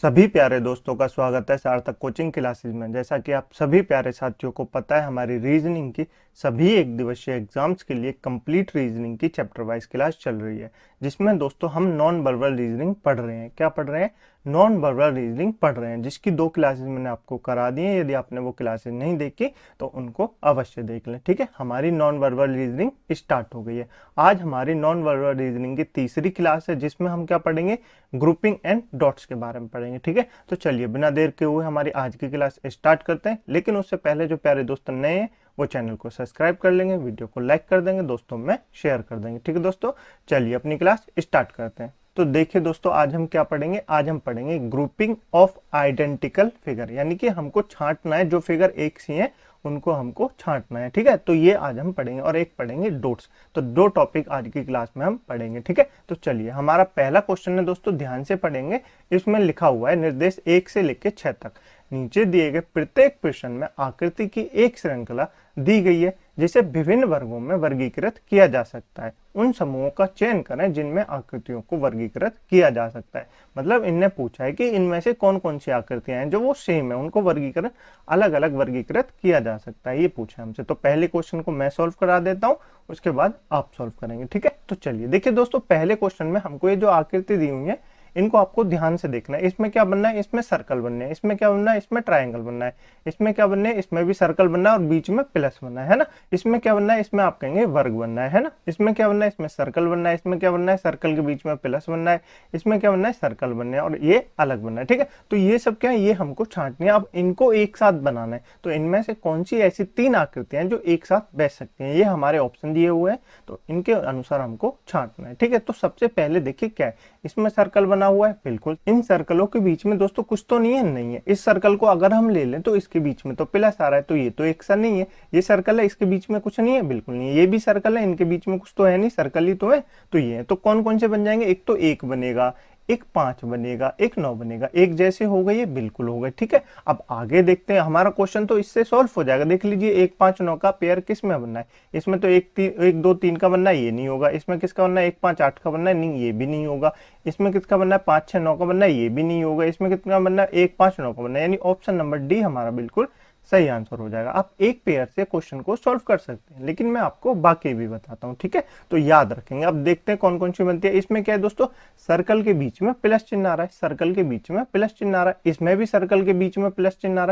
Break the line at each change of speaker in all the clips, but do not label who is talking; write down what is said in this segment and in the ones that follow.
सभी प्यारे दोस्तों का स्वागत है सार्थक कोचिंग क्लासेस में। जैसा कि आप सभी प्यारे साथियों को पता है, हमारी रीजनिंग की सभी एक दिवसीय एग्जाम्स के लिए कंप्लीट रीजनिंग की चैप्टर वाइज क्लास चल रही है, जिसमें दोस्तों हम नॉन वर्बल रीजनिंग पढ़ रहे हैं। क्या पढ़ रहे हैं? नॉन वर्बल रीजनिंग पढ़ रहे हैं, जिसकी 2 क्लासेस मैंने आपको करा दी है। यदि आपने वो क्लासेस नहीं देखी तो उनको अवश्य देख लें। ठीक है, हमारी नॉन वर्बल रीजनिंग स्टार्ट हो गई है। आज हमारी नॉन वर्बल रीजनिंग की तीसरी क्लास है, जिसमें हम क्या पढ़ेंगे? ग्रुपिंग एंड डॉट्स के बारे में पढ़ेंगे। ठीक है, तो चलिए बिना देर के हुए हमारी आज की क्लास स्टार्ट करते हैं। लेकिन उससे पहले जो प्यारे दोस्त नए हैं वो चैनल को सब्सक्राइब कर लेंगे, वीडियो को लाइक कर देंगे, दोस्तों में शेयर कर देंगे। ठीक है दोस्तों, चलिए अपनी क्लास स्टार्ट करते हैं। तो देखिए दोस्तों, आज हम क्या पढ़ेंगे? आज हम पढ़ेंगे ग्रुपिंग ऑफ आइडेंटिकल फिगर, यानी कि हमको छांटना है, जो फिगर एक सी है उनको हमको छांटना है। ठीक है, तो ये आज हम पढ़ेंगे। और एक पढ़ेंगे डॉट्स। तो 2 टॉपिक आज की क्लास में हम पढ़ेंगे। ठीक है, तो चलिए हमारा पहला क्वेश्चन है दोस्तों, ध्यान से पढ़ेंगे। इसमें लिखा हुआ है निर्देश 1 से लेकर 6 तक। नीचे दिए गए प्रत्येक प्रश्न में आकृति की एक श्रृंखला दी गई है, जिसे विभिन्न वर्गों में वर्गीकृत किया जा सकता है। उन समूहों का चयन करें जिनमें आकृतियों को वर्गीकृत किया जा सकता है। मतलब इनने पूछा है कि इनमें से कौन कौन सी आकृतियां हैं जो वो सेम है, उनको वर्गीकरण अलग अलग वर्गीकृत किया जा सकता है, ये पूछा हमसे। तो पहले क्वेश्चन को मैं सॉल्व करा देता हूं, उसके बाद आप सॉल्व करेंगे। ठीक है, तो चलिए देखिए दोस्तों, पहले क्वेश्चन में हमको ये जो आकृति दी हुई है इनको आपको ध्यान से देखना है। इसमें क्या बनना है? इसमें सर्कल बनने हैं। इसमें क्या बनना है? इसमें ट्रायंगल बनना है। इसमें क्या बनना है? इसमें भी सर्कल बनना है और बीच में प्लस बनना है ना। इसमें क्या बनना है? इसमें आप कहेंगे वर्ग बनना है ना। इसमें क्या बनना है? इसमें सर्कल बनना है। इसमें क्या बनना है? सर्कल के बीच में प्लस बनना है। इसमें क्या बनना है? सर्कल बनना है और ये अलग बनना है। ठीक है, तो ये सब क्या है? ये हमको छांटनी है। अब इनको एक साथ बनाना है, तो इनमें से कौन सी ऐसी 3 आकृतियां हैं जो एक साथ बैठ सकती हैं? ये हमारे ऑप्शन दिए हुए हैं, तो इनके अनुसार हमको छांटना है। ठीक है, तो सबसे पहले देखिए क्या है, इसमें सर्कल बना हुआ है। बिल्कुल, इन सर्कलों के बीच में दोस्तों कुछ तो नहीं है, नहीं है। इस सर्कल को अगर हम ले लें तो इसके बीच में तो प्लस आ रहा है, तो ये तो एक सा नहीं है। ये सर्कल है, इसके बीच में कुछ नहीं है, बिल्कुल नहीं है। ये भी सर्कल है, इनके बीच में कुछ तो है नहीं, सर्कल ही तो है, तो ये है। तो कौन कौन से बन जाएंगे? एक तो 1 बनेगा, एक 5 बनेगा, एक 9 बनेगा। एक जैसे हो गए, ये बिल्कुल हो गए। ठीक है, अब आगे देखते हैं। हमारा क्वेश्चन तो इससे सॉल्व हो जाएगा। देख लीजिए, 1 5 9 का पेयर किस में बनना है? इसमें तो 1 2 3 का बनना है, ये नहीं होगा। इसमें किसका बनना है? 1 5 8 का बनना है, नहीं, ये भी नहीं होगा। इसमें किसका बनना है? 5 6 9 का बनना है, ये भी नहीं होगा। इसमें कितना बनना है? 1 5 9 का बनना है, यानी ऑप्शन नंबर डी हमारा बिल्कुल सही आंसर हो जाएगा। आप एक पेयर से क्वेश्चन को सॉल्व कर सकते हैं, लेकिन मैं आपको बाकी भी बताता हूं। ठीक है, तो याद रखेंगे। अब देखते हैं कौन कौन सी बनती है। इसमें क्या है दोस्तों? सर्कल के बीच में प्लस चिन्ह आ रहा है, सर्कल के बीच में प्लस चिन्ह आ रहा है। इसमें भी सर्कल के बीच में प्लस चिन्ह आ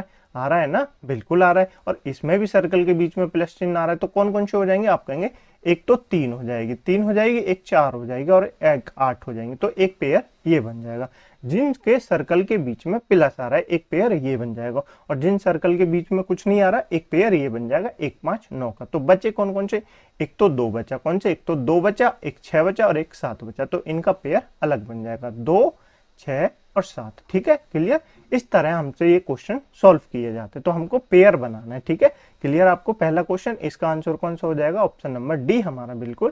रहा है ना, बिल्कुल आ रहा है। और इसमें भी सर्कल के बीच में प्लस चिन्ह आ रहा है। तो कौन कौन से हो जाएंगे? आप कहेंगे एक तो 3 हो जाएगी, 3 हो जाएगी, एक 4 हो जाएगी और एक 8 हो जाएंगे। तो एक पेयर ये बन जाएगा। जिनके सर्कल के बीच में प्लस आ रहा है, एक पेयर ये बन जाएगा। और जिन सर्कल के बीच में कुछ नहीं आ रहा, एक पेयर ये बन जाएगा 1 5 9 का। तो बचे कौन कौन से? एक तो 2 बचा। कौन से? एक तो 2 बचा, एक 6 बचा और एक 7 बचा। तो इनका पेयर अलग बन जाएगा, 2 6 और 7। ठीक है, क्लियर? इस तरह हमसे ये क्वेश्चन सॉल्व किए जाते हैं। तो हमको पेयर बनाना है। ठीक है, क्लियर? आपको पहला क्वेश्चन, इसका आंसर कौन सा हो जाएगा? ऑप्शन नंबर डी हमारा बिल्कुल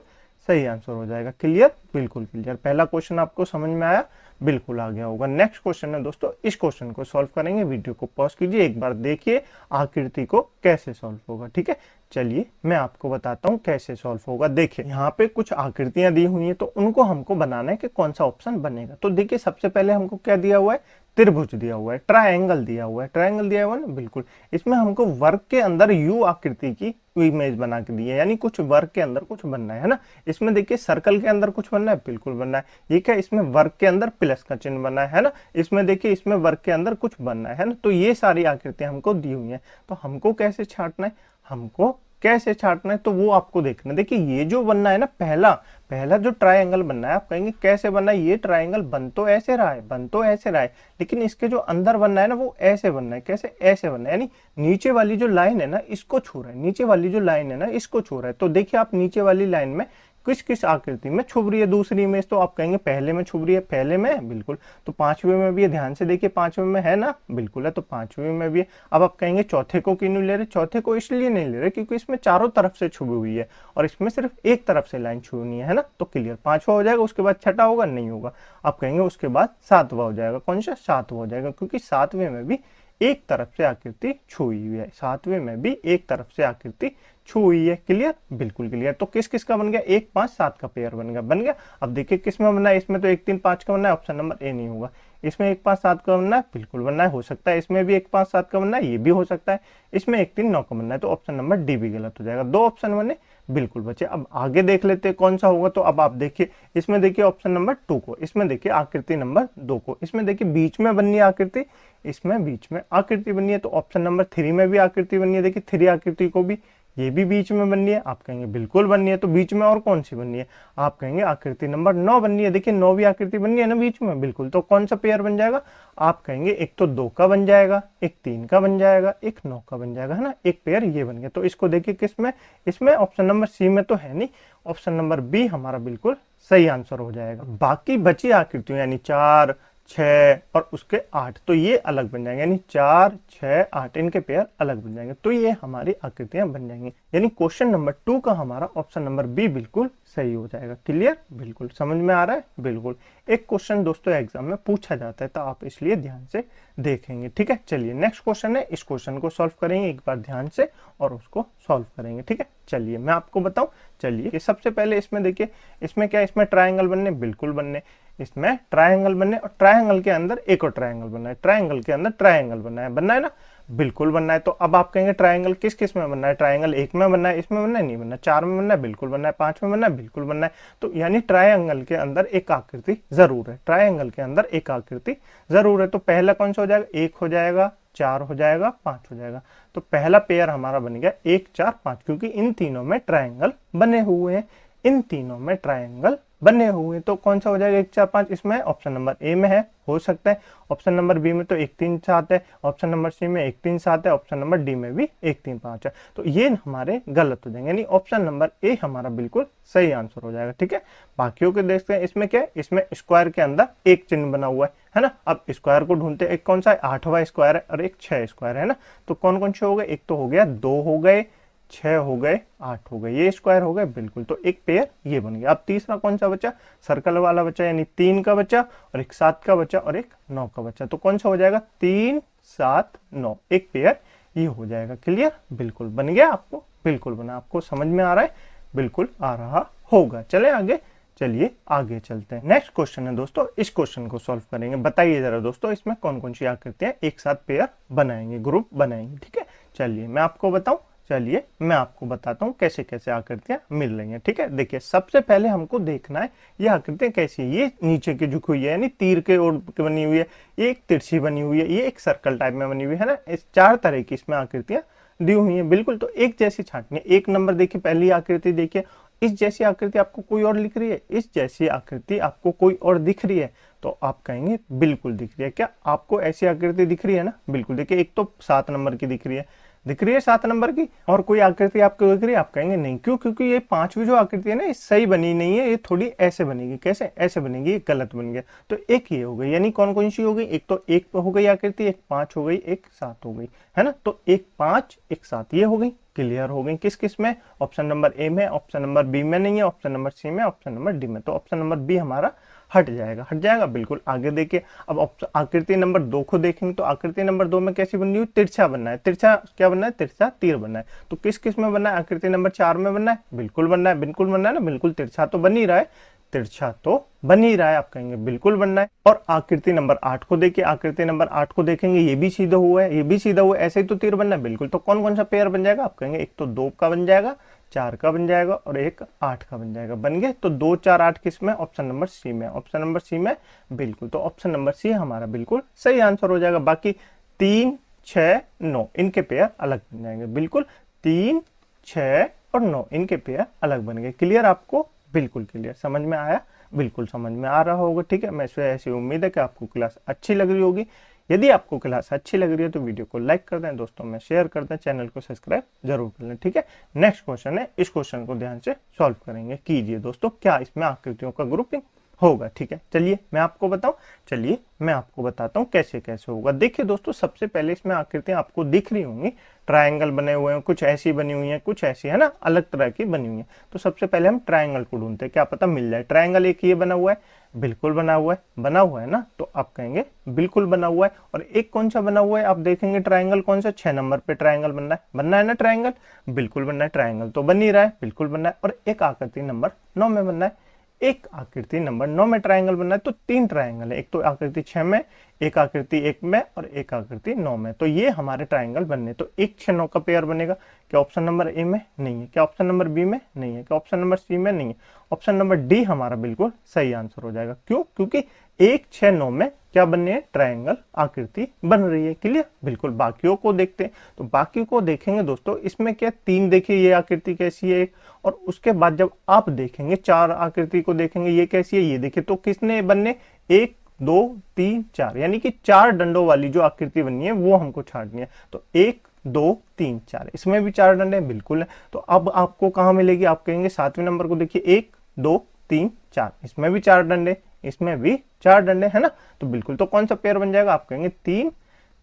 सही आंसर हो जाएगा। क्लियर? बिल्कुल क्लियर। पहला क्वेश्चन आपको समझ में आया, बिल्कुल आ गया होगा। नेक्स्ट क्वेश्चन है दोस्तों, इस क्वेश्चन को सॉल्व करेंगे। वीडियो को पॉज कीजिए, एक बार देखिए आकृति को कैसे सॉल्व होगा। ठीक है, चलिए मैं आपको बताता हूं कैसे सॉल्व होगा। देखिए, यहाँ पे कुछ आकृतियां दी हुई हैं, तो उनको हमको बनाना है कि कौन सा ऑप्शन बनेगा। तो देखिए, सबसे पहले हमको क्या दिया हुआ है? त्रिभुज दिया हुआ है, ट्रायंगल दिया हुआ है। ट्रायंगल दिया हुआ है ना, बिल्कुल। इसमें हमको वर्ग के अंदर यू आकृति की इमेज बना के दी है, यानी कुछ वर्ग के अंदर कुछ बनना है ना। इसमें देखिए, सर्कल के अंदर कुछ बनना है, बिल्कुल बनना है। ये क्या? इसमें वर्ग के अंदर प्लस का चिन्ह बना है ना। इसमें देखिए, इसमें वर्ग के अंदर कुछ बनना है ना। तो ये सारी आकृतियां हमको दी हुई हैं। तो हमको कैसे छांटना है? हमको कैसे छांटना है तो वो आपको देखना है। देखिए, ये जो बनना है ना, पहला पहला जो ट्रायंगल बनना है, आप कहेंगे कैसे बनना है? ये ट्रायंगल बन तो ऐसे रहा है, बन तो ऐसे रहा है, लेकिन इसके जो अंदर बनना है ना, वो ऐसे बनना है। कैसे? ऐसे बनना है, यानी नीचे वाली जो लाइन है ना, इसको छू रहा है। नीचे वाली जो लाइन है ना, इसको छू रहा है। तो देखिए, आप नीचे वाली लाइन में किस किस आकृति में छुप रही है? दूसरी इमेज तो आप कहेंगे पहले में छुप रही है। पहले में, बिल्कुल। तो 5वें में भी है, ध्यान से देखिए, 5वें में है ना, बिल्कुल है। तो 5वें में भी है। अब आप कहेंगे चौथे को क्यों नहीं ले रहे? चौथे को इसलिए नहीं ले रहे क्योंकि इसमें चारों तरफ से छुपी हुई है और इसमें सिर्फ एक तरफ से लाइन छूनी है ना। तो क्लियर, 5वां हो जाएगा। उसके बाद 6वां होगा, नहीं होगा। आप कहेंगे उसके बाद 7वां हो जाएगा। कौन सा? 7वां हो जाएगा, क्योंकि 7वें में भी एक तरफ से आकृति छुई हुई है। 7वें में भी एक तरफ से आकृति छू हुई है। क्लियर? बिल्कुल क्लियर। तो किस किस का बन गया? 1 5 7 का पेयर बन गया। अब देखिए किस में बनना है? इसमें तो 1 3 5 का बनना है, ऑप्शन नंबर ए नहीं होगा। इसमें 1 5 7 का बनना है, बिल्कुल बनना है, हो सकता है इसमें भी 1 5 7 का बनना है, ये भी हो सकता है, इसमें 1 3 9 का बनना है, तो ऑप्शन नंबर डी भी गलत हो जाएगा। 2 ऑप्शन बने, बिल्कुल बचे। अब आगे देख लेते हैं कौन सा होगा। तो अब आप देखिए, इसमें देखिए ऑप्शन नंबर 2 को, इसमें देखिए आकृति नंबर 2 को, इसमें देखिए बीच में बननी है आकृति, इसमें बीच में आकृति बननी है, तो ऑप्शन नंबर 3 में भी आकृति बननी है। देखिए 3 आकृति को भी, ये भी बीच में बननी है, आप कहेंगे बिल्कुल बननी है। तो बीच में और कौन सी बननी है, आप कहेंगे आकृति नंबर 9 बननी है। देखिए 9वीं आकृति बननी है ना बीच में, बिल्कुल। तो कौन सा पेयर बन जाएगा, आप कहेंगे एक तो 2 का बन जाएगा, एक 3 का बन जाएगा, एक 9 का बन जाएगा, है ना, एक पेयर ये बन गया। तो इसको देखिए किस में, इसमें ऑप्शन नंबर सी में तो है नहीं, ऑप्शन नंबर बी हमारा बिल्कुल सही आंसर हो जाएगा। बाकी बची आकृतियों यानी 4 6 और उसके 8, तो ये अलग बन जाएंगे, यानी 4 6 8 इनके पेयर अलग बन जाएंगे, तो ये हमारी आकृतियां बन जाएंगी। यानी क्वेश्चन नंबर 2 का हमारा ऑप्शन नंबर बी बिल्कुल सही हो जाएगा। क्लियर, बिल्कुल समझ में आ रहा है, बिल्कुल। एक क्वेश्चन दोस्तों एग्जाम में पूछा जाता है, तो आप इसलिए ध्यान से देखेंगे, ठीक है। चलिए नेक्स्ट क्वेश्चन है, इस क्वेश्चन को सॉल्व करेंगे एक बार ध्यान से और उसको सॉल्व करेंगे, ठीक है। चलिए मैं आपको बताऊं, चलिए सबसे पहले इसमें देखिए, इसमें क्या, इसमें ट्रायंगल बनने, बिल्कुल बनने, इसमें ट्रायंगल बनने, और ट्रायंगल के अंदर एक और ट्रायंगल बनना है, ट्रायंगल के अंदर ट्रायंगल बनना है ना, बिल्कुल बनना है। तो अब आप कहेंगे ट्रायंगल किस किस में बनना है, ट्रायंगल 1 में बनना है, इसमें बनना है, नहीं बनना, 4 में बनना है, बिल्कुल बनना है, 5 में बनना है, बिल्कुल बनना है। तो यानी ट्रायंगल के अंदर एक आकृति जरूर है, ट्रायंगल के अंदर एक आकृति जरूर है। तो पहला कौन सा हो जाएगा, 1 हो जाएगा, 4 हो जाएगा, 5 हो जाएगा। तो पहला पेयर हमारा बन गया 1 4 5, क्योंकि इन तीनों में ट्रायंगल बने हुए हैं, इन तीनों में ट्रायंगल बने हुए। तो कौन सा हो जाएगा 1 4 5, इसमें ऑप्शन नंबर ए में है, हो सकता है। ऑप्शन नंबर बी में तो 1 3 7 है, ऑप्शन नंबर सी में 1 3 7 है, ऑप्शन नंबर डी में भी 1 3 5 है। तो ये हमारे गलत हो जाएंगे, यानी ऑप्शन नंबर ए हमारा बिल्कुल सही आंसर हो जाएगा, ठीक है। बाकियों के देखते हैं, इसमें क्या है, इसमें स्क्वायर के अंदर एक चिन्ह बना हुआ है ना। अब स्क्वायर को ढूंढते हैं, एक कौन सा है, 8वां स्क्वायर है और एक 6 स्क्वायर है ना। तो कौन कौन से हो गए, एक तो हो गया 2 हो गए, 6 हो गए, 8 हो गए, ये स्क्वायर हो गए, बिल्कुल। तो एक पेयर ये बन गया। अब तीसरा कौन सा बचा, सर्कल वाला बचा, यानी 3 का बचा और एक 7 का बचा और एक 9 का बचा। तो कौन सा हो जाएगा, 3 7 9, एक पेयर ये हो जाएगा। क्लियर, बिल्कुल बन गया, आपको बिल्कुल बना, आपको समझ में आ रहा है, बिल्कुल आ रहा होगा। चले आगे, चलिए आगे चलते हैं। नेक्स्ट क्वेश्चन है दोस्तों, इस क्वेश्चन को सॉल्व करेंगे। बताइए जरा दोस्तों, इसमें कौन कौन सी आकृतियां एक साथ पेयर बनाएंगे, ग्रुप बनाएंगे, ठीक है। चलिए मैं आपको बताऊं, चलिए मैं आपको बताता हूँ कैसे कैसे आकृतियां मिल रही हैं, ठीक है। देखिए सबसे पहले हमको देखना है ये आकृतियां कैसी है। ये नीचे की झुकी हुई है, यानी तीर के ओर बनी हुई है, ये एक तिरछी बनी हुई है, ये एक सर्कल टाइप में बनी हुई है ना। इस 4 तरह की इसमें आकृतियां दी हुई है, बिल्कुल। तो एक जैसी छांटनी है। 1 नंबर देखिए, पहली आकृति देखिए, इस जैसी आकृति आपको कोई और लिख रही है, इस जैसी आकृति आपको कोई और दिख रही है, तो आप कहेंगे बिल्कुल दिख रही है। क्या आपको ऐसी आकृति दिख रही है ना, बिल्कुल। देखिए एक तो 7 नंबर की दिख रही है, 7 नंबर की, और कोई आकृति आपको दिख रही है, आप कहेंगे नहीं। क्यों, क्योंकि ये 5वीं जो आकृति है ना, ये सही बनी नहीं है, ये थोड़ी ऐसे बनेगी। कैसे ऐसे बनेगी, ये गलत बन गया। तो एक ये हो गई, यानी कौन कौन सी हो गई, एक तो 1 हो गई आकृति, एक 5 हो गई, एक 7 हो गई, है ना। तो 1 5 1 7 ये हो गई। क्लियर हो गई, किस किस में, ऑप्शन नंबर ए में, ऑप्शन नंबर बी में नहीं है, ऑप्शन नंबर सी में, ऑप्शन नंबर डी में। तो ऑप्शन नंबर बी हमारा हट जाएगा, बिल्कुल। आगे देखिए, अब आकृति नंबर 2 को देखेंगे, तो आकृति नंबर 2 में कैसी बननी हुई, तिरछा बनना है। तिरछा क्या बनना है, तिरछा तीर बनना है। तो किस किस में बनना है, आकृति नंबर 4 में बनना है, बिल्कुल बनना है, बिल्कुल बनना है ना, बिल्कुल। तिरछा तो बन ही रहा है, तिरछा तो बन ही रहा है, आप कहेंगे बिल्कुल बनना है। और आकृति नंबर 8 को देखिए, आकृति नंबर 8 को देखेंगे, ये भी सीधा हुआ है, ये भी सीधा हुआ है, ऐसे ही तो तीर बनना है, बिल्कुल। तो कौन कौन सा पेयर बन जाएगा, आप कहेंगे एक तो 2 का बन जाएगा, 4 का बन जाएगा और एक 8 का बन जाएगा। बन गए। तो 2 4 8 किस में, ऑप्शन नंबर सी में, ऑप्शन नंबर सी में, बिल्कुल। तो ऑप्शन नंबर सी हमारा बिल्कुल सही आंसर हो जाएगा। बाकी 3 6 9 इनके पेयर अलग बन जाएंगे, बिल्कुल। 3 6 और 9 इनके पेयर अलग बन गए। क्लियर, आपको बिल्कुल क्लियर, समझ में आया, बिल्कुल समझ में आ रहा होगा, ठीक है। मैं ऐसी उम्मीद है कि आपको क्लास अच्छी लग रही होगी। यदि आपको क्लास अच्छी लग रही है तो वीडियो को लाइक कर दें, दोस्तों में शेयर कर दें, चैनल को सब्सक्राइब जरूर कर लें, ठीक है। नेक्स्ट क्वेश्चन है, इस क्वेश्चन को ध्यान से सॉल्व करेंगे। कीजिए दोस्तों, क्या इसमें आकृतियों का ग्रुपिंग होगा, ठीक है। चलिए मैं आपको बताऊं, चलिए मैं आपको बताता हूं कैसे कैसे होगा। देखिए दोस्तों, सबसे पहले इसमें आकृतियां आपको दिख रही होंगी, ट्रायंगल बने हुए हैं, कुछ ऐसी बनी हुई हैं, कुछ ऐसी है ना, अलग तरह की बनी हुई है। तो सबसे पहले हम ट्रायंगल को ढूंढते हैं, क्या पता मिल जाए। ट्रायंगल एक ये बना हुआ है, बिल्कुल बना हुआ है, बना हुआ है ना, तो आप कहेंगे बिल्कुल बना हुआ है। और एक कौन सा बना हुआ है, आप देखेंगे ट्रायंगल कौन सा, 6 नंबर पे ट्रायंगल बनना है ना, ट्रायंगल बिल्कुल बनना है, ट्रायंगल तो बन ही रहा है, बिल्कुल बनना है। और एक आकृति नंबर 9 में बनना है, एक आकृति नंबर 9 में ट्रायंगल बनना है तो 3 ट्रायंगल है, एक तो आकृति 6 में, एक आकृति 1 में और एक आकृति 9 में। तो ये हमारे ट्रायंगल बनने, तो 1 6 9 का पेयर बनेगा। क्या ऑप्शन नंबर ए में? नहीं है। क्या ऑप्शन नंबर बी में? नहीं है। क्या ऑप्शन नंबर सी में? नहीं है। ऑप्शन नंबर डी हमारा बिल्कुल सही आंसर हो जाएगा। क्यों? क्योंकि 1 6 9 में क्या बननी है? ट्रायंगल आकृति बन रही है। क्लियर? बिल्कुल। बाकियों को देखते हैं, तो बाकी को देखेंगे दोस्तों, इसमें क्या 3 देखिए ये आकृति कैसी है, और उसके बाद जब आप देखेंगे 4 आकृति को देखेंगे ये कैसी है, ये देखिए तो किसने बनने? 1 2 3 4, यानी कि 4 डंडों वाली जो आकृति बननी है वो हमको छांटनी है। तो 1 2 3 4, इसमें भी 4 डंडे बिल्कुल है। तो अब आपको कहाँ मिलेगी? आप कहेंगे 7वें नंबर को देखिए, 1 2 3 4, इसमें भी 4 डंडे, इसमें भी 4 डंडे, है ना। तो बिल्कुल, तो कौन सा पेयर बन जाएगा? आप कहेंगे 3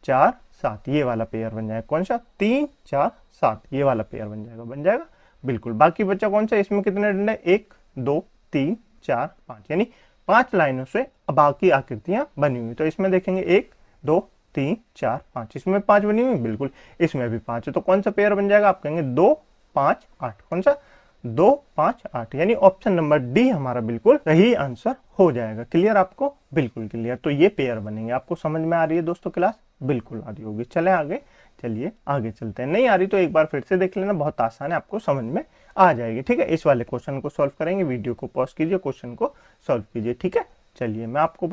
4 7, ये वाला पेयर बन जाएगा। कौन सा? 3 4 7, ये वाला पेयर बन जाएगा। बन जाएगा बिल्कुल। बाकी बच्चा कौन सा? इसमें कितने डंडे? 1 2 3 4 5, यानी 5 लाइनों से बाकी आकृतियां बनी हुई। तो इसमें देखेंगे 1 2 3 4 5, इसमें 5 बनी हुई, बिल्कुल इसमें भी 5 है। तो कौन सा पेयर बन जाएगा? आप कहेंगे 2 5 8। कौन सा? 2 5 8, यानी ऑप्शन नंबर डी हमारा बिल्कुल सही आंसर हो जाएगा। क्लियर? आपको बिल्कुल क्लियर। तो ये पेयर बनेंगे। आपको समझ में आ रही है दोस्तों क्लास? बिल्कुल आ रही होगी। चले आगे, चलिए आगे चलते हैं। नहीं आ रही तो एक बार फिर से देख लेना, बहुत आसान है, आपको समझ में आ जाएगी। ठीक है, इस वाले क्वेश्चन को सॉल्व करेंगे। वीडियो को पॉज कीजिए, क्वेश्चन को सॉल्व कीजिए। ठीक है, चलिए मैं आपको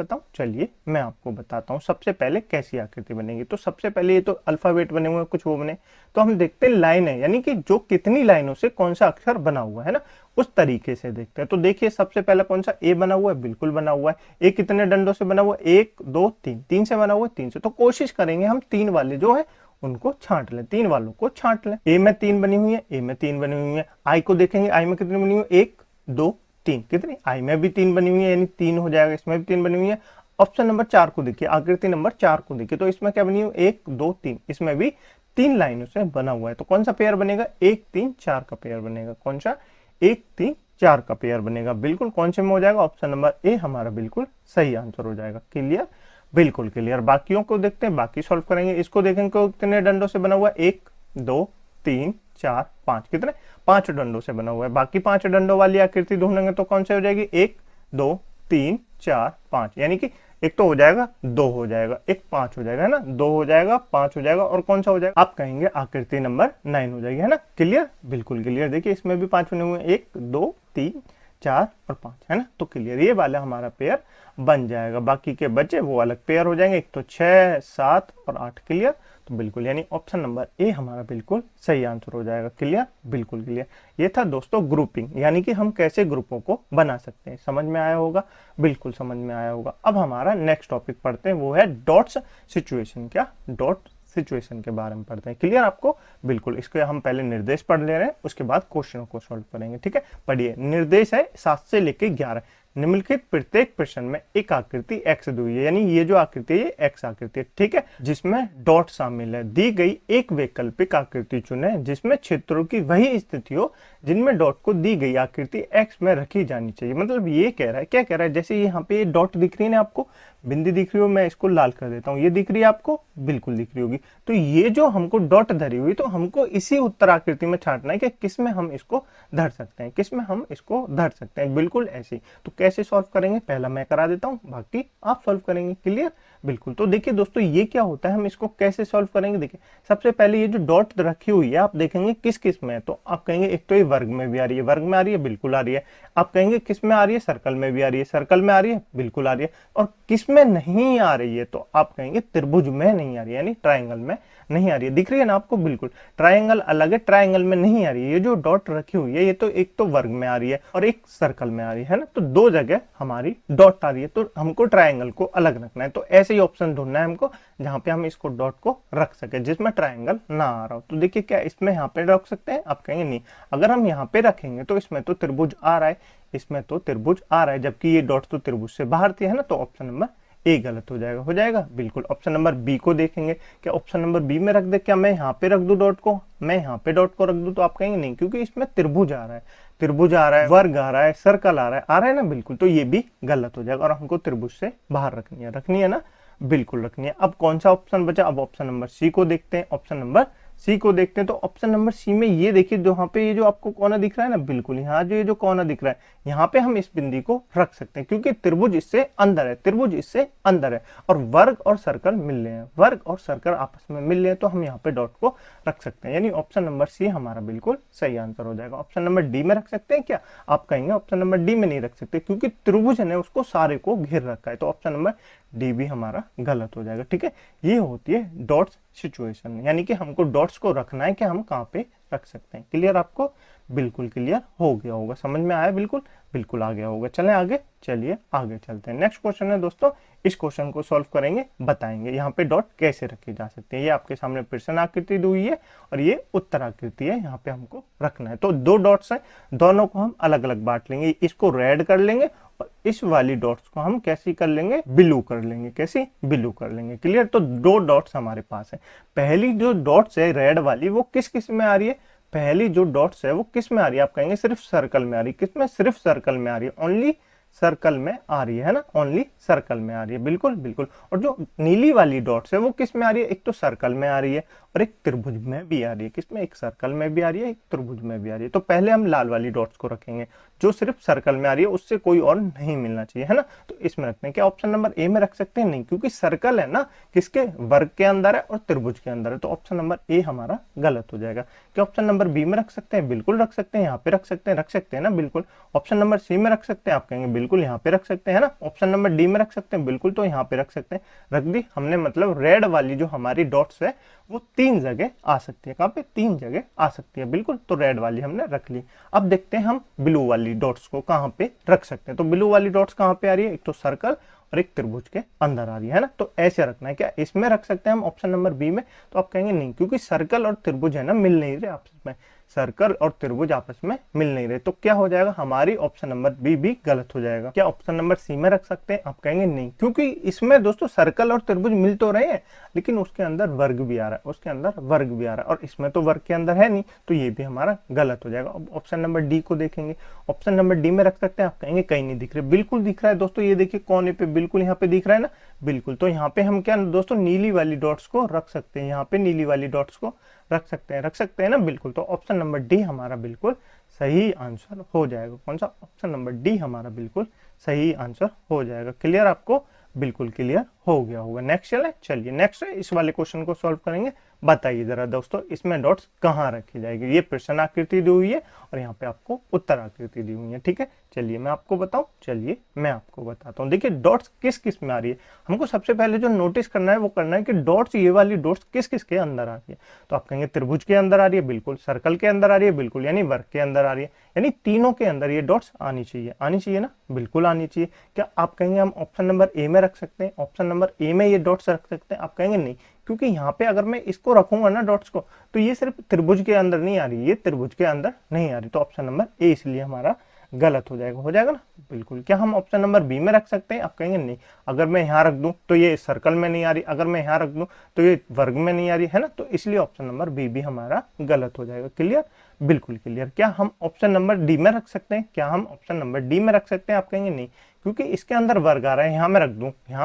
बताता हूँ सबसे पहले कैसी आकृति बनेगी। तो सबसे पहले ये तो अल्फाबेट बने हुए हैं, कुछ वो बने, तो हम देखते हैं लाइन है, यानी कि जो कितनी लाइनों से कौन सा अक्षर बना हुआ है ना, उस तरीके से देखते हैं। तो देखिए सबसे पहला कौन सा? ए बना हुआ है, बिल्कुल बना हुआ है। ए कितने डंडों से बना हुआ है? 1 2 3, 3 से बना हुआ है, 3 से। तो कोशिश करेंगे हम 3 वाले जो है उनको छांट लें, 3 वालों को छांट लें। ए में 3 बनी हुई है, ए में 3 बनी हुई है। आई को देखेंगे, आई में कितनी बनी हुई है? 1 2 3, कितनी? आई में भी 3 बनी हुई है, यानी 3 हो जाएगा। इसमें भी 3 बनी हुई है। ऑप्शन नंबर 4 को देखिए, आकृति नंबर 4 को देखिए, तो इसमें क्या बनी हुई? 1 2 3, इसमें भी 3 लाइनों से बना हुआ है। तो कौन सा पेयर बनेगा? 1 3 4 का पेयर बनेगा। कौन सा? 1 3 4 का पेयर बनेगा। बिल्कुल कौन से में हो जाएगा? ऑप्शन नंबर ए हमारा बिल्कुल सही आंसर हो जाएगा। क्लियर? बिल्कुल क्लियर। बाकियों को देखते हैं, बाकी सॉल्व करेंगे। इसको देखेंगे कितने डंडों से बना हुआ है? 1 2 3 4 5, कितने? 5 डंडों से बना हुआ है। बाकी 5 डंडों वाली आकृति ढूंढेंगे तो कौन से हो जाएगी? 1 2 3 4 5, यानी कि एक तो हो जाएगा, 2 हो जाएगा, एक 5 हो जाएगा, है ना। 2 हो जाएगा, 5 हो जाएगा, और कौन सा हो जाएगा? आप कहेंगे आकृति नंबर 9 हो जाएगी, है ना। क्लियर? बिल्कुल क्लियर। देखिए इसमें भी 5 बने हुए हैं, 1 2 3 4 और 5, है ना। तो क्लियर, ये वाला हमारा पेयर बन जाएगा। बाकी के बचे वो अलग पेयर हो जाएंगे, एक तो 6 7 और 8। क्लियर? तो बिल्कुल, यानी ऑप्शन नंबर ए हमारा बिल्कुल सही आंसर हो जाएगा। क्लियर? बिल्कुल क्लियर। ये था दोस्तों ग्रुपिंग, यानी कि हम कैसे ग्रुपों को बना सकते हैं। समझ में आया होगा? बिल्कुल समझ में आया होगा। अब हमारा नेक्स्ट टॉपिक पढ़ते हैं, वो है डॉट्स सिचुएशन। क्या? डॉट सिचुएशन के बारे में पढ़ते हैं। क्लियर आपको? बिल्कुल। इसके हम पहले निर्देश पढ़ ले रहे हैं, उसके बाद क्वेश्चनों को सॉल्व करेंगे। ठीक है, पढ़िए। निर्देश है 7 से लेके 11। निम्नलिखित प्रत्येक प्रश्न में एक आकृति एक्स दी हुई है, यानी ये जो आकृति है ये एक्स आकृति है। ठीक है, जिसमें डॉट शामिल है। दी गई एक वैकल्पिक आकृति चुने जिसमें क्षेत्रों की वही स्थिति हो जिनमें डॉट को दी गई आकृति एक्स में रखी जानी चाहिए। मतलब ये कह रहा है, क्या कह रहा है? जैसे यहाँ पे ये डॉट दिख रही है ना आपको, बिंदी दिख रही हो, मैं इसको लाल कर देता हूँ, ये दिख रही है आपको? बिल्कुल दिख रही होगी। तो ये जो हमको डॉट धरी हुई, तो हमको इसी उत्तर आकृति में छांटना है कि किसमें हम इसको धर सकते हैं, किसमें हम इसको धर सकते हैं। बिल्कुल ऐसे। तो कैसे सॉल्व करेंगे? पहला मैं करा देता हूं, बाकी आप सॉल्व करेंगे। क्लियर? बिल्कुल। तो देखिए दोस्तों, ये क्या होता है, हम इसको कैसे सॉल्व करेंगे? देखिए सबसे पहले ये जो डॉट रखी हुई है, आप देखेंगे किस किस में है। तो आप कहेंगे एक तो ये वर्ग में भी आ रही है, वर्ग में आ रही है, बिल्कुल आ रही है। आप कहेंगे किस में आ रही है? सर्कल में भी आ रही है, सर्कल में आ रही है, बिल्कुल आ रही है। और किस में नहीं आ रही है? तो आप कहेंगे त्रिभुज में नहीं आ रही है, यानी ट्राइंगल में नहीं आ रही है। दिख रही है ना आपको? बिल्कुल। ट्राइंगल अलग है, ट्राइंगल में नहीं आ रही है। ये जो डॉट रखी हुई है, ये तो एक तो वर्ग में आ रही है और एक सर्कल में आ रही है ना। तो 2 जगह हमारी डॉट आ रही है, तो हमको ट्राइंगल को अलग रखना है। तो ऐसे ही ऑप्शन ढूंढना है हमको जहां पे हम इसको डॉट को रख सके, जिसमें ट्राइंगल ना आ रहा हो। तो देखिए, क्या इसमें यहाँ पे रख सकते हैं? आप कहेंगे नहीं। अगर हम यहाँ पे रखेंगे तो इसमें तो त्रिभुज आ रहा है, इसमें तो त्रिभुज आ रहा है, जबकि ये डॉट तो त्रिभुज से बाहर थी, है ना। तो ऑप्शन नंबर ए गलत हो जाएगा। हो जाएगा? बिल्कुल। ऑप्शन नंबर बी को देखेंगे, क्या ऑप्शन नंबर बी में रख दे? क्या मैं यहाँ पे रख दूं डॉट को, मैं यहाँ पे डॉट को रख दूं? तो आप कहेंगे नहीं, क्योंकि इसमें त्रिभुज आ रहा है, त्रिभुज आ रहा है, वर्ग आ रहा है, सर्कल आ रहा है ना। बिल्कुल। तो ये भी गलत हो जाएगा और हमको त्रिभुज से बाहर रखनी है ना। बिल्कुल रखनी है। अब कौन सा ऑप्शन बचा? अब ऑप्शन नंबर सी को देखते हैं। ऑप्शन नंबर सी को देखते हैं तो ऑप्शन नंबर सी में ये देखिए, यहाँ पे ये जो आपको कोना दिख रहा है ना, बिल्कुल यहाँ जो ये जो कोना दिख रहा है, यहाँ पे हम इस बिंदु को रख सकते हैं क्योंकि त्रिभुज इससे अंदर है, त्रिभुज इससे अंदर है और वर्ग और सर्कल मिल रहे हैं, वर्ग और सर्कल आपस में मिल रहे हैं, तो हम यहाँ पे डॉट को रख सकते हैं। यानी ऑप्शन नंबर सी हमारा बिल्कुल सही आंसर हो जाएगा। ऑप्शन नंबर डी में रख सकते हैं क्या? आप कहेंगे ऑप्शन नंबर डी में नहीं रख सकते क्योंकि त्रिभुज ने उसको सारे को घेर रखा है, तो ऑप्शन नंबर डी भी हमारा गलत हो जाएगा। ठीक है, ये होती है डॉट्स सिचुएशन, यानी कि हमको डॉट्स को रखना है कि हम कहाँ पे रख सकते हैं। क्लियर? आपको बिल्कुल क्लियर हो गया होगा, समझ में आया? बिल्कुल बिल्कुल आ गया होगा। चलें आगे, चलिए आगे चलते हैं। नेक्स्ट क्वेश्चन है दोस्तों, इस क्वेश्चन को सॉल्व करेंगे, बताएंगे यहाँ पे डॉट कैसे रखी जा सकती है। ये आपके सामने प्रश्न आकृति दी हुई है और ये उत्तर आकृति है, यहाँ पे हमको रखना है। तो दो डॉट्स हैं, दोनों को हम अलग अलग बांट लेंगे, इसको रेड कर लेंगे और इस वाली डॉट्स को हम कैसी कर लेंगे? ब्लू कर लेंगे। कैसी? ब्लू कर लेंगे। क्लियर? तो दो डॉट्स हमारे पास है। पहली जो डॉट्स है रेड वाली, वो किस किस में आ रही है? पहली जो डॉट्स है वो किस में आ रही है? आप कहेंगे सिर्फ सर्कल में आ रही है। किस में? सिर्फ सर्कल में आ रही है, ओनली सर्कल में आ रही है ना, ओनली सर्कल में आ रही है। बिल्कुल बिल्कुल। और जो नीली वाली डॉट्स है वो किस में आ रही है? एक तो सर्कल में आ रही है और एक त्रिभुज में भी आ रही है। किसमें? एक सर्कल में भी आ रही है, एक त्रिभुज में भी आ रही है। तो पहले हम लाल वाली डॉट्स को रखेंगे जो सिर्फ सर्कल में आ रही है, उससे कोई और नहीं मिलना चाहिए, है ना। तो इसमें रखते हैं। क्या ऑप्शन नंबर ए में रख सकते हैं? नहीं, क्योंकि सर्कल है ना, किसके? वर्ग के अंदर है और त्रिभुज के अंदर है, तो ऑप्शन नंबर ए हमारा गलत हो जाएगा। क्या ऑप्शन नंबर बी में रख सकते हैं? बिल्कुल रख सकते हैं, यहाँ पे रख सकते हैं, रख सकते हैं ना, बिल्कुल। ऑप्शन नंबर सी में रख सकते हैं, आप कहेंगे बिल्कुल यहाँ पे रख सकते हैं ना। ऑप्शन नंबर डी में रख सकते हैं, बिल्कुल, तो यहाँ पे रख सकते हैं, रख दी हमने। मतलब रेड वाली जो हमारी डॉट्स है वो 3 जगह आ सकती है। कहाँ पे? 3 जगह आ सकती है, बिल्कुल। तो रेड वाली हमने रख ली। अब देखते हैं हम ब्लू वाली डॉट्स को कहाँ पे रख सकते हैं। तो ब्लू वाली डॉट्स कहाँ पे आ रही है? एक तो सर्कल और एक त्रिभुज के अंदर आ रही है ना, तो ऐसे रखना है। क्या इसमें रख सकते हैं हम ऑप्शन नंबर बी में? तो आप कहेंगे नहीं, क्योंकि सर्कल और त्रिभुज है ना, मिल नहीं रहे आपस में, सर्कल और त्रिभुज आपस में मिल नहीं रहे, तो क्या हो जाएगा? हमारी ऑप्शन नंबर बी भी गलत हो जाएगा। क्या ऑप्शन नंबर सी में रख सकते हैं? आप कहेंगे नहीं, क्योंकि इसमें दोस्तों सर्कल और त्रिभुज मिल तो रहे हैं लेकिन उसके अंदर वर्ग भी आ रहा है, उसके अंदर वर्ग भी आ रहा है, और इसमें तो वर्ग के अंदर है नहीं, तो ये भी हमारा गलत हो जाएगा। अब ऑप्शन नंबर डी को देखेंगे। ऑप्शन नंबर डी में रख सकते हैं, आप कहेंगे कहीं नहीं दिख रहे, बिल्कुल दिख रहा है दोस्तों। ये देखिए कोने पे बिल्कुल यहाँ पे दिख रहा है ना, बिल्कुल। तो यहाँ पे हम क्या दोस्तों नीली वाली डॉट्स को रख सकते हैं, यहाँ पे नीली वाली डॉट्स को रख सकते हैं ना, बिल्कुल। तो ऑप्शन नंबर डी हमारा बिल्कुल सही आंसर हो जाएगा। कौन सा? ऑप्शन नंबर डी हमारा बिल्कुल सही आंसर हो जाएगा। क्लियर? आपको बिल्कुल क्लियर हो गया होगा। नेक्स्ट चलिए नेक्स्ट इस वाले क्वेश्चन को सॉल्व करेंगे। बताइए जरा दोस्तों, इसमें डॉट्स कहाँ रखी जाएगी? ये प्रश्न आकृति दी हुई है और यहाँ पे आपको उत्तर आकृति दी हुई है। ठीक है, चलिए मैं आपको बताऊं, चलिए मैं आपको बताता हूँ। देखिए डॉट्स किस किस में आ रही है, हमको सबसे पहले जो नोटिस करना है वो करना है कि डॉट्स, ये वाली डॉट्स किस किस के अंदर आ रही है। तो आप कहेंगे त्रिभुज के अंदर आ रही है, बिल्कुल। सर्कल के अंदर आ रही है, बिल्कुल, यानी वर्ग के अंदर आ रही है, यानी तीनों के अंदर ये डॉट्स आनी चाहिए ना, बिल्कुल आनी चाहिए। क्या आप कहेंगे हम ऑप्शन नंबर ए में रख सकते हैं? ऑप्शन नंबर ए में ये डॉट्स रख सकते हैं? आप कहेंगे नहीं, क्योंकि यहाँ पे अगर मैं इसको रखूंगा ना डॉट्स को, तो ये सिर्फ त्रिभुज के अंदर नहीं आ रही, ये त्रिभुज के अंदर नहीं आ रही, तो ऑप्शन नंबर ए इसलिए हमारा गलत हो जाएगा ना, बिल्कुल। क्या हम ऑप्शन नंबर बी में रख सकते हैं? आप कहेंगे नहीं, अगर मैं यहाँ रख दूं तो ये सर्कल में नहीं आ रही, अगर मैं यहाँ रख दूं तो ये वर्ग में नहीं आ रही, है ना, तो इसलिए ऑप्शन नंबर बी भी हमारा गलत हो जाएगा। क्लियर? बिल्कुल क्लियर। क्या हम ऑप्शन नंबर डी में रख सकते हैं? क्या हम ऑप्शन नंबर डी में रख सकते हैं? आप कहेंगे नहीं, क्योंकि इसके अंदर वर्ग आ रहा है, यहाँ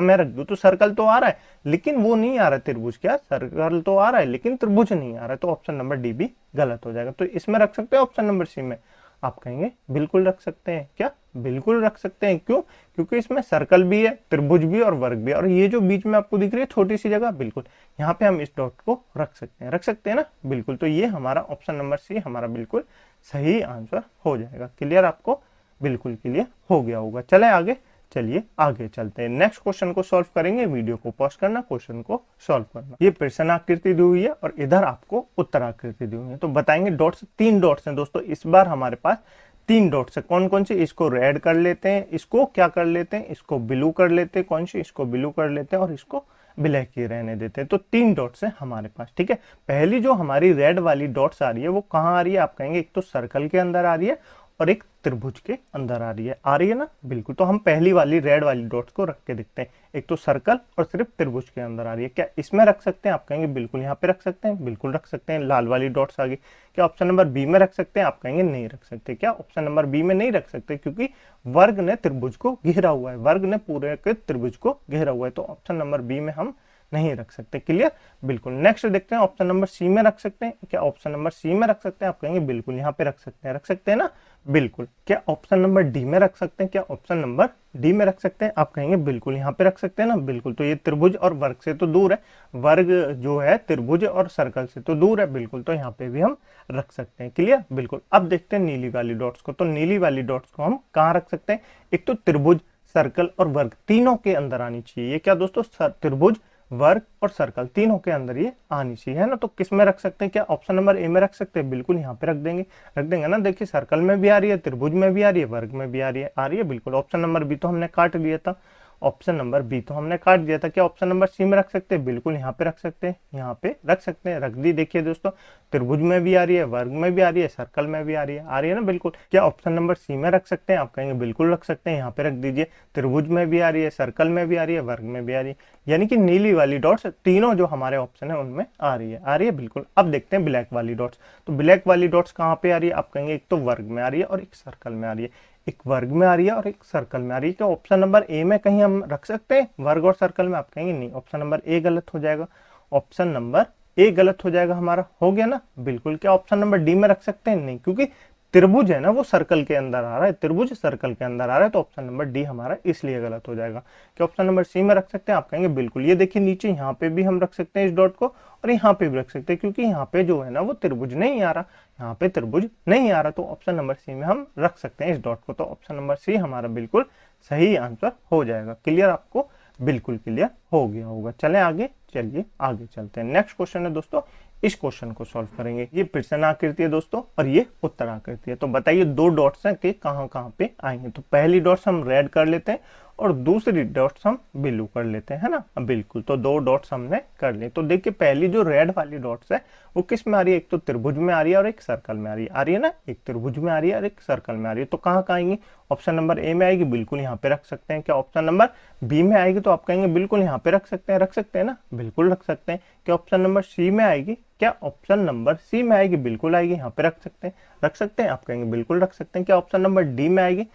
मैं रख दूं तो सर्कल तो आ रहा है लेकिन वो नहीं आ रहा त्रिभुज। क्या? सर्कल तो आ रहा है लेकिन त्रिभुज नहीं आ रहा है, तो ऑप्शन नंबर डी भी गलत हो जाएगा। तो इसमें रख सकते हैं ऑप्शन नंबर सी में? आप कहेंगे बिल्कुल रख सकते हैं। क्या? बिल्कुल रख सकते हैं। क्यों? क्योंकि इसमें सर्कल भी है, त्रिभुज भी और वर्ग भी, और ये जो बीच में आपको दिख रही है छोटी सी जगह, बिल्कुल यहाँ पे हम इस डॉट को रख सकते हैं ना, बिल्कुल। तो ये हमारा ऑप्शन नंबर सी हमारा बिल्कुल सही आंसर हो जाएगा। क्लियर? आपको बिल्कुल क्लियर हो गया होगा। चले आगे, चलिए आगे चलते हैं। नेक्स्ट क्वेश्चन को सॉल्व करेंगे। वीडियो को पॉज करना, क्वेश्चन को सॉल्व करना। ये प्रश्न आकृति दी हुई है और इधर आपको उत्तर आकृति दी हुई है। तो बताएंगे डॉट्स, 3 डॉट्स हैं दोस्तों, इस बार हमारे पास 3 डॉट्स है। कौन कौन से? इसको रेड कर लेते हैं, इसको क्या कर लेते हैं, इसको ब्लू कर लेते हैं। कौन सी? इसको ब्लू कर लेते हैं और इसको ब्लैक ही रहने देते हैं। तो 3 डॉट्स है हमारे पास। ठीक है, पहली जो हमारी रेड वाली डॉट्स आ रही है वो कहाँ आ रही है? आप कहेंगे एक तो सर्कल के अंदर आ रही है और एक त्रिभुज के अंदर आ रही है ना, बिल्कुल। तो हम पहली वाली रेड वाली डॉट्स को रख के देखते हैं, एक तो सर्कल और सिर्फ त्रिभुज के अंदर आ रही है। क्या इसमें रख सकते हैं? आप कहेंगे बिल्कुल यहाँ पे रख सकते हैं, बिल्कुल रख सकते हैं। लाल वाली डॉट्स आ गई। क्या ऑप्शन नंबर बी में रख सकते हैं? आप कहेंगे नहीं रख सकते। क्या ऑप्शन नंबर बी में नहीं रख सकते? क्योंकि वर्ग ने त्रिभुज को घेरा हुआ है, वर्ग ने पूरे के त्रिभुज को घेरा हुआ है, तो ऑप्शन नंबर बी में हम नहीं रख सकते। क्लियर, बिल्कुल। नेक्स्ट देखते हैं, ऑप्शन नंबर सी में रख सकते हैं क्या? ऑप्शन नंबर सी में रख सकते हैं? आप कहेंगे बिल्कुल यहाँ पे रख सकते हैं। रख सकते हैं ना, बिल्कुल। क्या ऑप्शन नंबर डी में रख सकते हैं? क्या ऑप्शन नंबर डी में रख सकते हैं? आप कहेंगे बिल्कुल यहाँ पे रख सकते हैं ना, बिल्कुल। तो ये त्रिभुज और वर्ग से तो दूर है, वर्ग जो है त्रिभुज और सर्कल से तो दूर है, बिल्कुल। तो यहाँ पे भी हम रख सकते हैं। क्लियर, बिल्कुल। अब देखते हैं नीली वाली डॉट्स को। तो नीली वाली डॉट्स को हम कहाँ रख सकते हैं? एक तो त्रिभुज, सर्कल और वर्ग तीनों के अंदर आनी चाहिए। ये क्या दोस्तों? त्रिभुज, वर्ग और सर्कल तीनों के अंदर ये आनी चाहिए, है ना। तो किस में रख सकते हैं? क्या ऑप्शन नंबर ए में रख सकते हैं? बिल्कुल यहाँ पे रख देंगे। रख देंगे ना। देखिए, सर्कल में भी आ रही है, त्रिभुज में भी आ रही है, वर्ग में भी आ रही है, बिल्कुल। ऑप्शन नंबर बी तो हमने काट दिया था, ऑप्शन नंबर बी तो हमने काट दिया था। क्या ऑप्शन नंबर सी में रख सकते हैं? बिल्कुल यहाँ पे रख सकते हैं, यहाँ पे रख सकते हैं। रख दी। देखिए दोस्तों, त्रिभुज में भी आ रही है, वर्ग में भी आ रही है, सर्कल में भी आ रही है ना, बिल्कुल। क्या ऑप्शन नंबर सी में रख सकते हैं? आप कहेंगे बिल्कुल रख सकते हैं, यहाँ पे रख दीजिए। त्रिभुज में भी आ रही है, सर्कल में भी आ रही है, वर्ग में भी आ रही है, यानी कि नीली वाली डॉट्स तीनों जो हमारे ऑप्शन है उनमें आ रही है, बिल्कुल। अब देखते हैं ब्लैक वाली डॉट्स। तो ब्लैक वाली डॉट्स कहाँ पे आ रही है? आप कहेंगे एक तो वर्ग में आ रही है और एक सर्कल में आ रही है। एक वर्ग में आ रही है और एक सर्कल में आ रही है। क्या ऑप्शन नंबर ए में कहीं हम रख सकते हैं वर्ग और सर्कल में? आप कहेंगे नहीं, ऑप्शन नंबर ए गलत हो जाएगा। ऑप्शन नंबर ए गलत हो जाएगा हमारा, हो गया ना, बिल्कुल। क्या ऑप्शन नंबर डी में रख सकते हैं? नहीं, क्योंकि त्रिभुज है ना, वो सर्कल के अंदर आ रहा है, त्रिभुज सर्कल के अंदर आ रहा है, तो ऑप्शन नंबर डी हमारा इसलिए गलत हो जाएगा। क्या ऑप्शन नंबर सी में रख सकते हैं? आप कहेंगे बिल्कुल। ये देखिए नीचे यहाँ पे भी हम रख सकते हैं इस डॉट को, और यहाँ पे भी रख सकते हैं, क्योंकि यहाँ पे जो है ना वो त्रिभुज नहीं आ रहा, यहाँ पे त्रिभुज नहीं आ रहा, तो ऑप्शन नंबर सी में हम रख सकते हैं इस डॉट को। तो ऑप्शन नंबर सी हमारा बिल्कुल सही आंसर हो जाएगा। क्लियर, आपको बिल्कुल क्लियर हो गया होगा। चलें आगे, चलिए आगे चलते हैं। नेक्स्ट क्वेश्चन है दोस्तों, इस क्वेश्चन को सॉल्व करेंगे। ये प्रश्न आकृति है दोस्तों, और ये उत्तर आकृति है। तो बताइए दो डॉट्स हैं कि कहाँ पे आएंगे। तो पहली डॉट्स हम रेड कर लेते हैं और दूसरी डॉट्स हम ब्लू कर लेते हैं, है ना, बिल्कुल। तो दो डॉट्स हमने कर लिए। तो देखिए पहली जो रेड वाली डॉट्स है वो किस में आ रही है? एक तो त्रिभुज में आ रही है और एक सर्कल में आ रही है ना, एक त्रिभुज में आ रही है और एक सर्कल में आ रही है। तो कहाँ आएंगी? ऑप्शन नंबर ए में आएगी, बिल्कुल यहाँ पे रख सकते हैं। क्या ऑप्शन नंबर बी में आएगी? तो आप कहेंगे बिल्कुल यहाँ पे रख सकते हैं ना, बिल्कुल रख सकते हैं। क्या ऑप्शन नंबर सी में आएगी? क्या ऑप्शन नंबर सी में आएगी? बिल्कुल आएगी, यहाँ पे रख सकते हैं। आप कहेंगे बिल्कुल रख सकते हैं। क्या ऑप्शन नंबर डी में आएगी?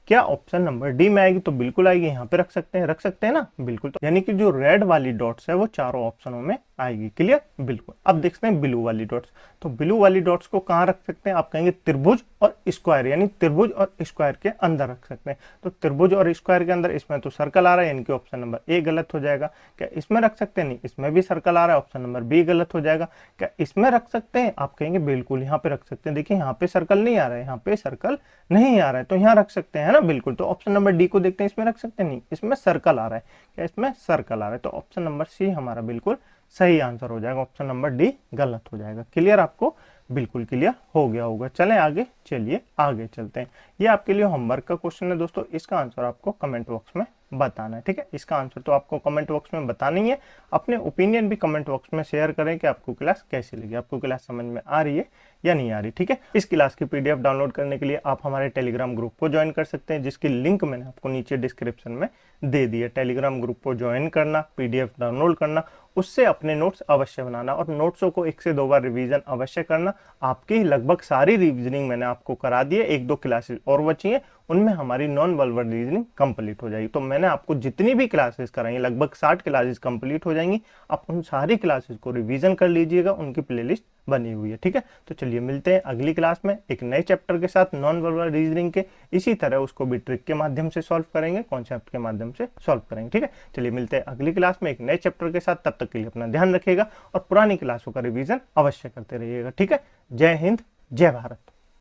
क्या ऑप्शन नंबर डी में आएगी? तो बिल्कुल आएगी, यहाँ पे रख सकते हैं ना, बिल्कुल। तो यानी कि जो रेड वाली डॉट्स है वो चारों ऑप्शनों में आएगी। क्लियर, बिल्कुल। अब देखते हैं ब्लू वाली डॉट्स। तो ब्लू वाली डॉट्स को कहाँ रख सकते हैं? आप कहेंगे त्रिभुज और स्क्वायर, यानी त्रिभुज और स्क्वायर के अंदर रख सकते हैं। तो त्रिभुज और स्क्वायर के अंदर, इसमें तो सर्कल आ रहा है, यानी कि ऑप्शन नंबर ए गलत हो जाएगा। क्या इसमें रख सकते हैं? नहीं, इसमें भी सर्कल आ रहा है, ऑप्शन नंबर बी गलत हो जाएगा। क्या इसमें रख सकते हैं? आप कहेंगे बिल्कुल यहाँ पे रख सकते हैं। देखिए यहाँ पे सर्कल नहीं आ रहा है, यहाँ पे सर्कल नहीं आ रहा है, तो यहाँ रख सकते हैं ना, बिल्कुल। तो ऑप्शन नंबर डी को देखते हैं, इसमें रख सकते हैं? नहीं, इसमें सर्कल आ रहा है। क्या इसमें सर्कल आ रहा है? तो ऑप्शन नंबर सी हमारा बिल्कुल सही आंसर हो जाएगा, ऑप्शन नंबर डी गलत हो जाएगा। क्लियर, आपको बिल्कुल क्लियर हो गया होगा। चलें आगे, चलिए आगे चलते हैं। ये आपके लिए होमवर्क का क्वेश्चन है दोस्तों, इसका आंसर आपको कमेंट बॉक्स में बताना है, ठीक है। इसका आंसर तो आपको कमेंट बॉक्स में बताना ही है। अपने ओपिनियन भी कमेंट बॉक्स में शेयर करें कि आपको क्लास कैसी लगी, आपको क्लास समझ में आ रही है या नहीं आ रही, ठीक है। इस क्लास की पीडीएफ डाउनलोड करने के लिए आप हमारे टेलीग्राम ग्रुप को ज्वाइन कर सकते हैं, जिसकी लिंक मैंने आपको नीचे डिस्क्रिप्शन में दे दी है। टेलीग्राम ग्रुप को ज्वाइन करना, पीडीएफ डाउनलोड करना, उससे अपने नोट्स अवश्य बनाना और नोट्सों को 1 से 2 बार रिवीजन अवश्य करना। आपकी लगभग सारी रिवीजनिंग मैंने आपको करा दी है, 1-2 क्लासेस और बची हैं, उनमें हमारी नॉन वर्बल रीजनिंग कंप्लीट हो जाएगी। तो मैंने आपको जितनी भी क्लासेस कराई, लगभग 60 क्लासेस कंप्लीट हो जाएंगी। आप उन सारी क्लासेस को रिवीजन कर लीजिएगा, उनकी प्लेलिस्ट बनी हुई है, ठीक है। तो चलिए मिलते हैं अगली क्लास में एक नए चैप्टर के साथ, नॉन वर्बल रीजनिंग के। इसी तरह उसको भी ट्रिक के माध्यम से सॉल्व करेंगे, कॉन्सेप्ट के माध्यम से सॉल्व करेंगे, ठीक है। चलिए मिलते हैं अगली क्लास में एक नए चैप्टर के साथ। तब तक के लिए अपना ध्यान रखिएगा और पुरानी क्लासों का रिवीजन अवश्य करते रहिएगा, ठीक है। जय हिंद, जय भारत।